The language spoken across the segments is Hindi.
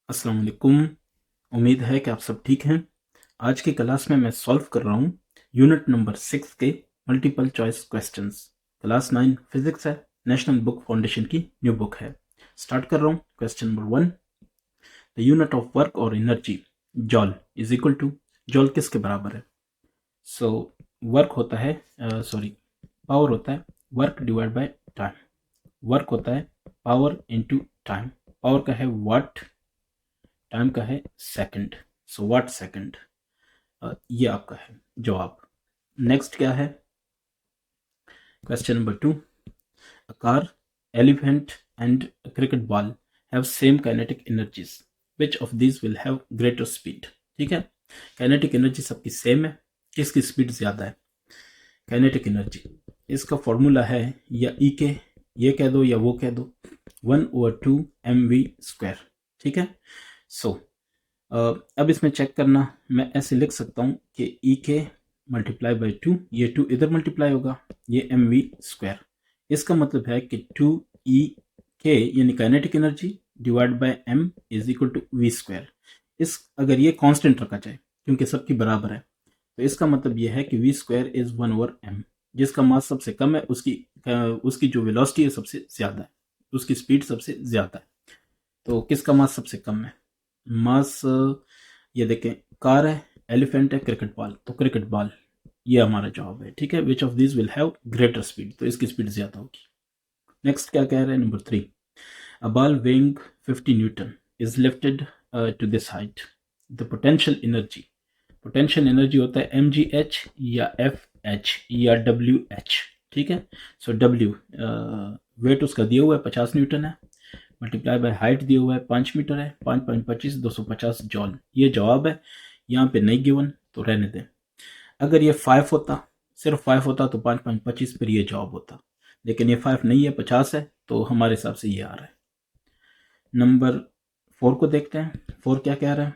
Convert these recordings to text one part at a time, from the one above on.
अस्सलाम वालेकुम। उम्मीद है कि आप सब ठीक हैं। आज की क्लास में मैं सॉल्व कर रहा हूँ यूनिट नंबर 6 के multiple choice questions. Class 9 physics है, नेशनल बुक फाउंडेशन की न्यू बुक है। स्टार्ट कर रहा हूँ। Question number 1, the unit of work और energy joule is equal to, joule किसके बराबर है? सो वर्क होता है, पावर होता है work divide by time. Work होता है पावर इनटू टाइम। पावर का है वाट, टाइम का है सेकंड। सो वाट सेकंड, ये आपका है जवाब। नेक्स्ट क्या है? Question number 2, a car, elephant and cricket ball have same kinetic energies, which of these will have greater speed? ठीक है, काइनेटिक एनर्जी सबकी सेम है, किसकी स्पीड ज्यादा है? काइनेटिक एनर्जी, इसका फॉर्मूला है या ई के, ये कह दो या वो कह दो, 1/2 mv²। ठीक है, सो अब इसमें चेक करना, मैं ऐसे लिख सकता हूँ कि ई के मल्टीप्लाई बाई 2, ये 2 इधर मल्टीप्लाई होगा, ये mv²। इसका मतलब है कि 2e यानी kinetic energy divide by m is equal to v²। इस अगर ये कांस्टेंट रखा जाए क्योंकि सबकी बराबर है, तो इसका मतलब ये है कि v² इज 1/m। जिसका मास सबसे कम है उसकी जो वेलोसिटी है सबसे ज्यादा है, उसकी स्पीड सबसे ज्यादा है। तो किसका मास सबसे कम है? मास, ये देखें, कार है, एलिफेंट है, क्रिकेट बॉल, तो क्रिकेट बॉल ये हमारा जवाब है। ठीक है, which of this will have greater speed, तो इसकी स्पीड ज्यादा होगी। नेक्स्ट क्या कह रहे हैं? Number 3, a ball weighing 50 newton is lifted to this height, the potential energy. Potential energy होता है mgh या fh या wh। ठीक है, सो w वेट उसका दिया हुआ है 50 न्यूटन है, मल्टीप्लाई बाय हाइट दिया हुआ है 5 मीटर है, 5.25 250 जॉल, ये जवाब है। यहाँ पे नहीं गिवन तो रहने दें। अगर ये 5 होता, सिर्फ 5 होता तो 5.25 पर ये जवाब होता, लेकिन ये 5 नहीं है, 50 है, तो हमारे हिसाब से ये आ रहा है। नंबर 4 को देखते हैं। 4 क्या कह रहा है?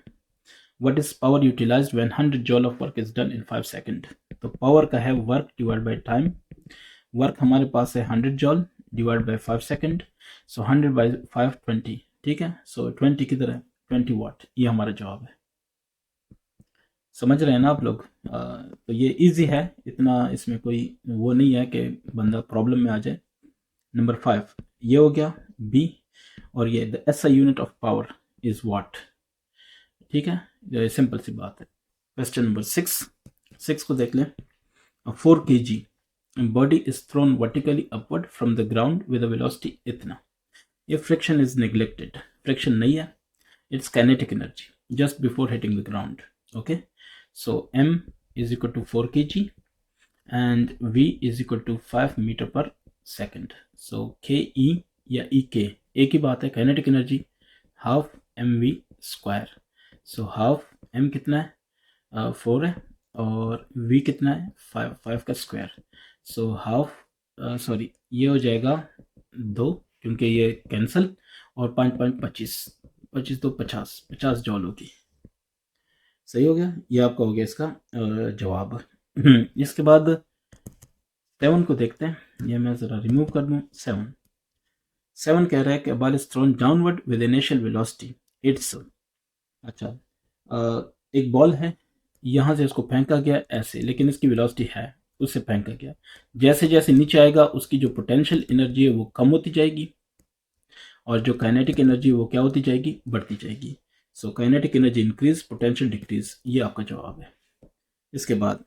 What is power utilised when 100 joule of work is done in 5 second? तो पावर का है work divide by time. Work हमारे पास है 100 joule divide by 5 second, so 100 by 5 20। ठीक है, सो 20 किधर है? 20 वाट, ये हमारा जवाब है। समझ रहे हैं ना आप लोग? तो ये इजी है, इतना इसमें कोई वो नहीं है कि बंदा प्रॉब्लम में आ जाए। नंबर 5 ये हो गया बी, और ये the SI unit of power is what. ठीक है, ये सिंपल सी बात है। क्वेश्चन नंबर 6 को देख लें। 4 kg body is thrown vertically upward from the ground with a velocity इतना। If friction is neglected, friction नहीं है, it's kinetic energy just before hitting the ground. Okay, so m is equal to 4 kg and v is equal to 5 meter per second. So ke या ek, एक ही बात है, kinetic energy half mv square. So half m कितना है? 4 है, और v कितना है? 5 का स्क्वायर। सो हाफ, सॉरी, ये हो जाएगा 2 क्योंकि ये कैंसिल, और 5.25, 25 तो 50 जॉल होगी। सही हो गया, ये आपका हो गया इसका जवाब। इसके बाद 7 को देखते हैं, ये मैं ज़रा रिमूव कर दूँ। 7 कह रहा है कि ball is throne downward with initial velocity it's. अच्छा, एक बॉल है, यहाँ से इसको फेंका गया ऐसे, लेकिन इसकी वेलोसिटी है, उससे फेंका गया। जैसे जैसे नीचे आएगा उसकी जो पोटेंशियल एनर्जी है वो कम होती जाएगी, और जो काइनेटिक एनर्जी है वो क्या होती जाएगी? बढ़ती जाएगी। So kinetic energy increase, potential decrease, ये आपका जवाब है। इसके बाद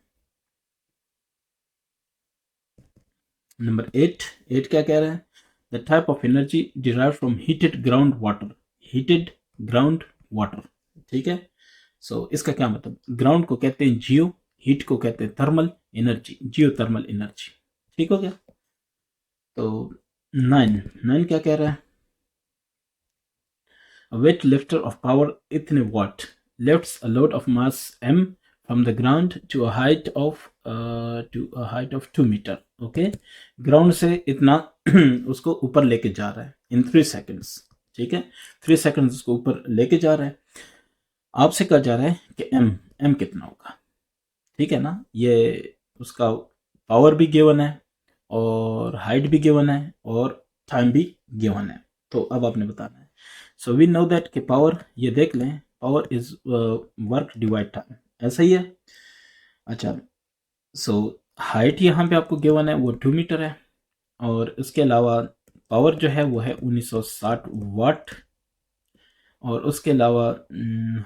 नंबर 8 क्या कह रहा है? The type of energy derive from heated ground water. Heated ground water, ठीक है। सो इसका क्या मतलब? ग्राउंड को कहते हैं जियो, हीट को कहते हैं थर्मल एनर्जी, जियो थर्मल एनर्जी। ठीक हो गया। तो 9 क्या कह रहा है? A weight lifter of power इतने watt lifts a load of mass m from the ground to a height of 2 meter. Okay, ground से इतना उसको ऊपर लेके जा रहा है इन 3 seconds। ठीक है, 3 seconds उसको ऊपर लेके जा रहा है। आपसे कहा जा रहा है कि m कितना होगा। ठीक है ना, ये उसका पावर भी गिवन है, और हाइट भी गिवन है, और टाइम भी गिवन है। तो अब आपने बताना है। सो वी नो दैट कि पावर, ये देख लें, power is work divide time, ऐसा ही है। अच्छा, सो हाइट यहाँ पे आपको गिवन है वो 2 मीटर है, और इसके अलावा पावर जो है वो है 1960 वाट, और उसके अलावा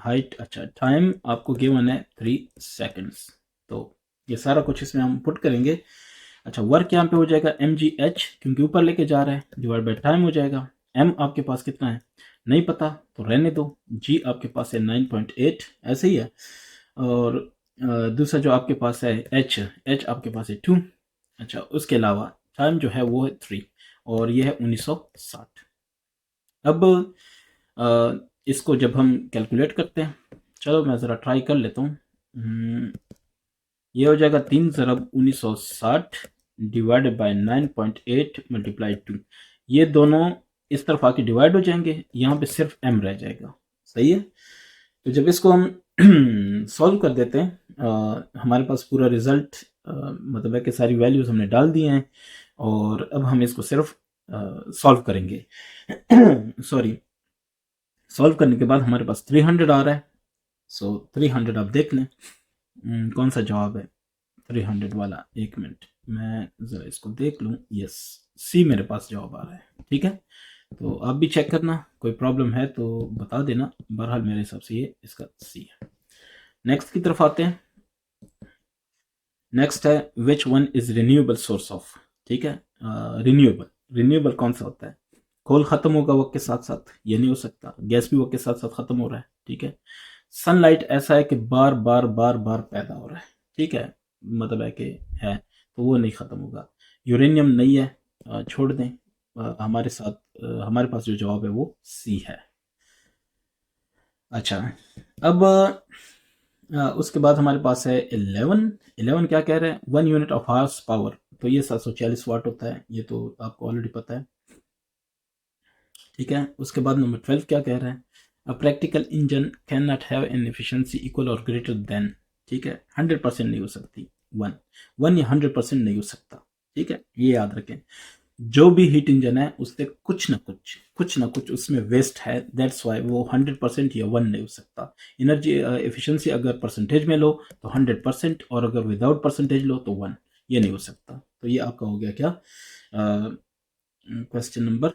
हाइट, अच्छा टाइम आपको गिवन है 3 सेकंड्स। तो ये सारा कुछ इसमें हम पुट करेंगे। अच्छा, वर्क यहाँ पे हो जाएगा mgh, क्योंकि ऊपर लेके जा रहा है, डिवाइड बाय टाइम हो जाएगा। m आपके पास कितना है नहीं पता, तो रहने दो। g आपके पास है 9.8, ऐसे ही है। और दूसरा जो आपके पास है h आपके पास है 2। अच्छा, उसके अलावा टाइम जो है वो है 3, और ये है 1960। अब इसको जब हम कैलकुलेट करते हैं, चलो मैं ज़रा ट्राई कर लेता हूँ। ये हो जाएगा 3 ज़रब 1960 डिवाइडेड बाय 9.8 मल्टीप्लाई 2। ये दोनों इस तरफ आके डिवाइड हो जाएंगे, यहाँ पे सिर्फ m रह जाएगा। सही है। तो जब इसको हम सॉल्व कर देते हैं, हमारे पास पूरा रिजल्ट, मतलब है कि सारी वैल्यूज हमने डाल दी हैं, और अब हम इसको सिर्फ सॉल्व करेंगे। सॉरी, सॉल्व करने के बाद हमारे पास 300 आ रहा है। सो 300 आप देख लें कौन सा जवाब है 300 वाला। एक मिनट, मैं ज़रा इसको देख लूँ। यस, सी मेरे पास जवाब आ रहा है। ठीक है, तो आप भी चेक करना, कोई प्रॉब्लम है तो बता देना। बहरहाल मेरे हिसाब से ये इसका सी है। नेक्स्ट की तरफ आते हैं। नेक्स्ट है which one is renewable source of. ठीक है, रिन्यूएबल कौन सा होता है? कोल खत्म होगा वक्त के साथ साथ, ये नहीं हो सकता। गैस भी वक्त के साथ साथ खत्म हो रहा है। ठीक है, सनलाइट ऐसा है कि बार बार बार बार पैदा हो रहा है। ठीक है, मतलब है कि है, तो वो नहीं खत्म होगा। यूरेनियम नहीं है, छोड़ दें। हमारे साथ हमारे पास जो जवाब है वो सी है। अच्छा, अब उसके बाद हमारे पास है 11 क्या कह रहे हैं? 1 यूनिट ऑफ हार्स पावर, तो ये 740 वाट होता है, ये तो आपको ऑलरेडी पता है। ठीक है, उसके बाद नंबर 12 क्या कह रहा है? A practical engine can not have an efficiency equal और ग्रेटर देन। ठीक है, 100% नहीं हो सकती। वन या 100% नहीं हो सकता। ठीक है, ये याद रखें। जो भी हीट इंजन है उससे कुछ ना कुछ उसमें वेस्ट है, दैट्स वाई वो 100% या 1 नहीं हो सकता। एनर्जी एफिशिएंसी अगर परसेंटेज में लो तो 100%, और अगर विदाउट परसेंटेज लो तो 1, ये नहीं हो सकता। तो ये आपका हो गया क्या, क्वेश्चन नंबर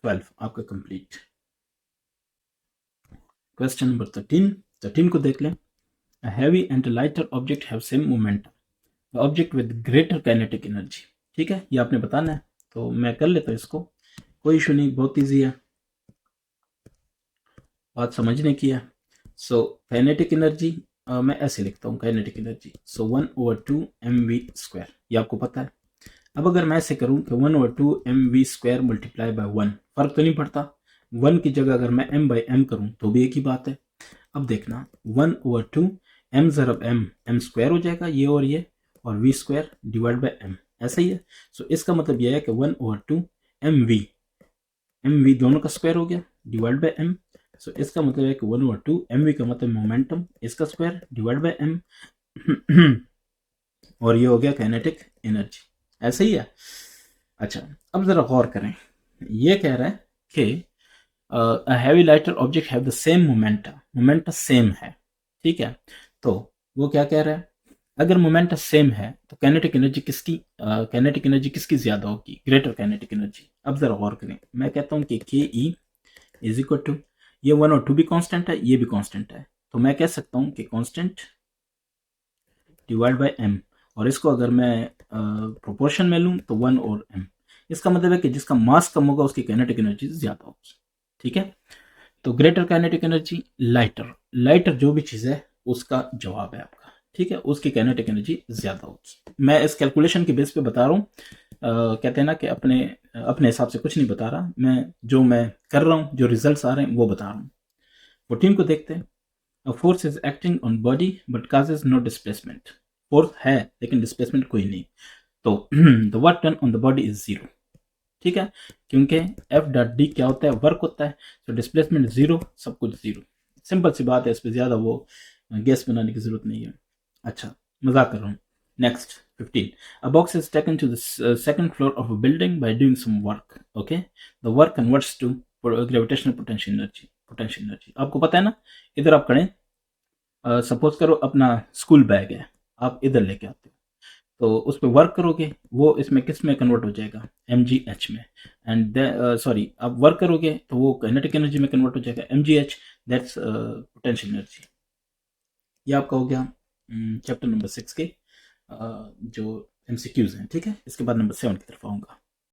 12 आपका कंप्लीट। क्वेश्चन नंबर 13 को देख लें। A heavy and a lighter object have same momentum. The object with greater kinetic energy. ठीक है, ये आपने बताना है, तो मैं कर लेता हूँ इसको, कोई इशू नहीं, बहुत इजी है, बात समझने की है। सो काइनेटिक एनर्जी मैं ऐसे लिखता हूँ, काइनेटिक एनर्जी 1/2 mv², ये आपको पता है। अब अगर मैं ऐसे करूँ कि 1/2 mv² मल्टीप्लाई बाय 1, फर्क तो नहीं पड़ता। 1 की जगह अगर मैं m बाई m करूँ तो भी एक ही बात है। अब देखना, 1/2 m ज़रब m स्क्वायर हो जाएगा, ये और v² डिवाइड बाय m, ऐसा ही है। सो इसका मतलब यह है कि 1/2 mv दोनों का स्क्वायर हो गया डिवाइड बाय m। सो इसका मतलब है कि 1/2 mv का मतलब मोमेंटम, इसका स्क्वायर डिवाइड बाय m, और ये हो गया काइनेटिक एनर्जी, ऐसा ही है। अच्छा, अब जरा गौर करें, ये कह रहा है कि a heavy lighter object have the same momenta same है। ठीक है, तो वो क्या कह रहा है? अगर मोमेंटा सेम है तो काइनेटिक एनर्जी किसकी ज्यादा होगी? Greater kinetic energy. अब जरा गौर करें, मैं कहता हूं कि के ई इज इक्वल टू, ये 1 और 2 भी कांस्टेंट है, ये भी कांस्टेंट है, तो मैं कह सकता हूं कि कांस्टेंट डिवाइड बाय m, और इसको अगर मैं प्रोपोर्शन में लूं तो 1 और m। इसका मतलब है कि जिसका मास कम होगा उसकी काइनेटिक एनर्जी ज्यादा होगी। ठीक है, तो ग्रेटर काइनेटिक एनर्जी, लाइटर जो भी चीज़ है उसका जवाब है आपका। ठीक है, उसकी काइनेटिक एनर्जी ज़्यादा होगी। मैं इस कैलकुलेशन के बेस पे बता रहा हूँ, कहते हैं ना कि अपने अपने हिसाब से कुछ नहीं बता रहा मैं, जो मैं कर रहा हूँ, जो रिजल्ट्स आ रहे हैं वो बता रहा हूँ। 14 को देखते हैं। A force is acting on body but causes no displacement. Force है लेकिन डिस्प्लेसमेंट कोई नहीं, तो the work done on the body is 0। ठीक है, क्योंकि एफ डॉट डी क्या होता है? वर्क होता है, तो डिस्प्लेसमेंट 0, सब कुछ 0। सिंपल सी बात है, इस पर ज़्यादा वो गैस बनाने की जरूरत नहीं है। अच्छा, मजाक कर रहा हूँ। Next 15, a box is taken to the second floor of a building by doing some work. Okay, the work converts to gravitational potential energy आपको पता है ना। इधर आप करें, सपोज करो अपना स्कूल बैग है, आप इधर लेके आते हो, तो उस पर वर्क करोगे, वो इसमें किस में कन्वर्ट हो जाएगा, mgh में। एंड सॉरी, आप वर्क करोगे तो वो काइनेटिक एनर्जी में कन्वर्ट हो जाएगा, mgh, दैट्स पोटेंशियल एनर्जी। ये आपका हो गया चैप्टर नंबर 6 के जो MCQs हैं। ठीक है, इसके बाद नंबर 7 की तरफ आऊँगा।